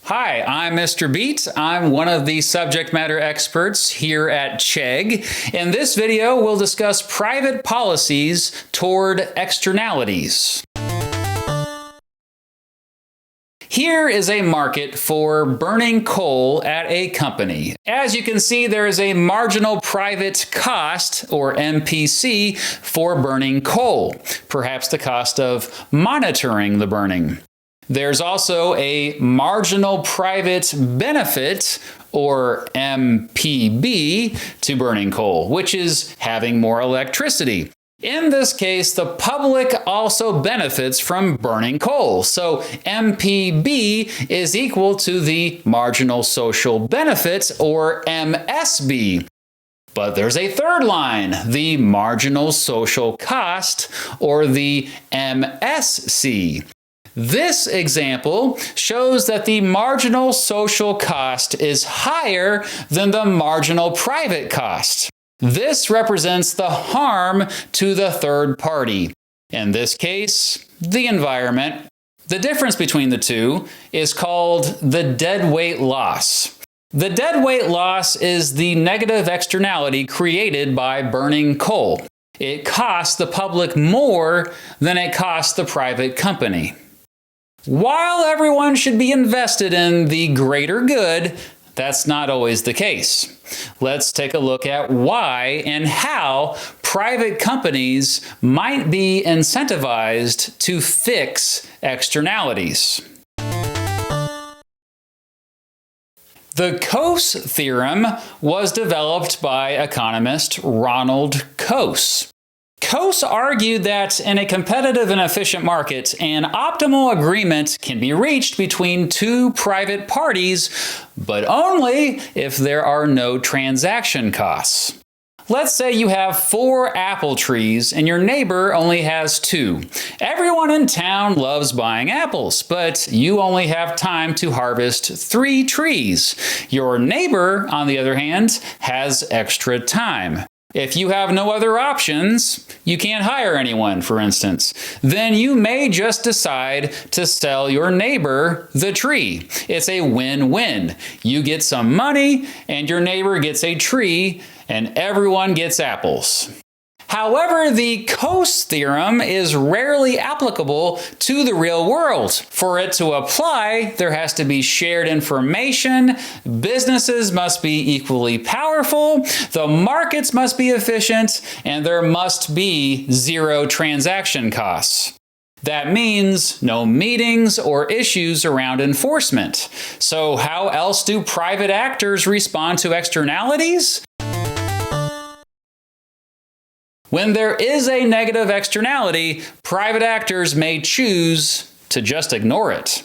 Hi, I'm Mr. Beat. I'm one of the subject matter experts here at Chegg. In this video, we'll discuss private policies toward externalities. Here is a market for burning coal at a company. As you can see, there is a marginal private cost, or MPC, for burning coal, perhaps the cost of monitoring the burning. There's also a marginal private benefit, or MPB, to burning coal, which is having more electricity. In this case, the public also benefits from burning coal, so MPB is equal to the marginal social benefit, or MSB. But there's a third line, the marginal social cost, or the MSC. This example shows that the marginal social cost is higher than the marginal private cost. This represents the harm to the third party, in this case, the environment. The difference between the two is called the deadweight loss. The deadweight loss is the negative externality created by burning coal. It costs the public more than it costs the private company. While everyone should be invested in the greater good, that's not always the case. Let's take a look at why and how private companies might be incentivized to fix externalities. The Coase Theorem was developed by economist Ronald Coase. Coase argued that in a competitive and efficient market, an optimal agreement can be reached between two private parties, but only if there are no transaction costs. Let's say you have 4 apple trees and your neighbor only has 2. Everyone in town loves buying apples, but you only have time to harvest 3 trees. Your neighbor, on the other hand, has extra time. If you have no other options, you can't hire anyone, for instance, then you may just decide to sell your neighbor the tree. It's a win-win. You get some money, and your neighbor gets a tree, and everyone gets apples. However, the Coase Theorem is rarely applicable to the real world. For it to apply, there has to be shared information, businesses must be equally powerful, the markets must be efficient, and there must be 0 transaction costs. That means no meetings or issues around enforcement. So how else do private actors respond to externalities? When there is a negative externality, private actors may choose to just ignore it.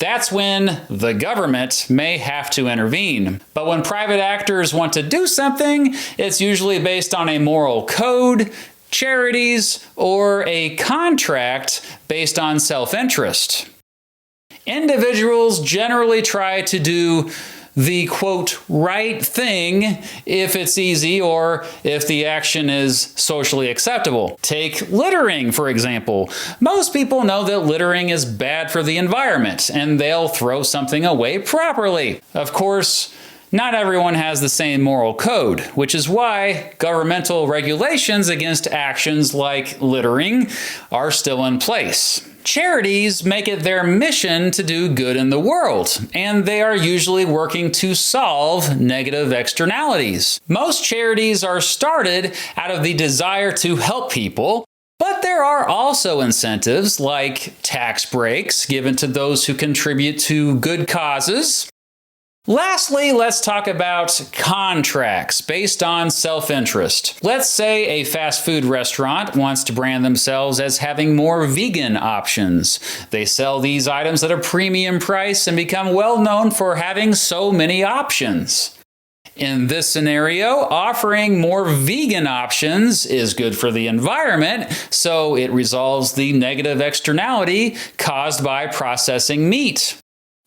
That's when the government may have to intervene. But when private actors want to do something, it's usually based on a moral code, charities, or a contract based on self-interest. Individuals generally try to do the, quote, right thing if it's easy or if the action is socially acceptable. Take littering, for example. Most people know that littering is bad for the environment, and they'll throw something away properly. Of course, not everyone has the same moral code, which is why governmental regulations against actions like littering are still in place. Charities make it their mission to do good in the world, and they are usually working to solve negative externalities. Most charities are started out of the desire to help people, but there are also incentives like tax breaks given to those who contribute to good causes. Lastly, let's talk about contracts based on self-interest. Let's say a fast food restaurant wants to brand themselves as having more vegan options. They sell these items at a premium price and become well known for having so many options. In this scenario, offering more vegan options is good for the environment, so it resolves the negative externality caused by processing meat.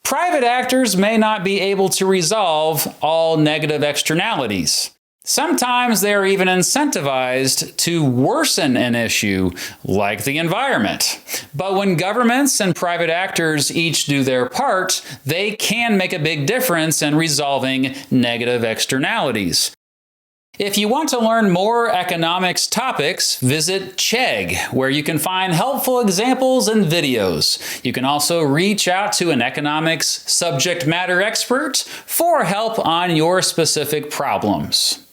Private actors may not be able to resolve all negative externalities. Sometimes they are even incentivized to worsen an issue, like the environment. But when governments and private actors each do their part, they can make a big difference in resolving negative externalities. If you want to learn more economics topics, visit Chegg, where you can find helpful examples and videos. You can also reach out to an economics subject matter expert for help on your specific problems.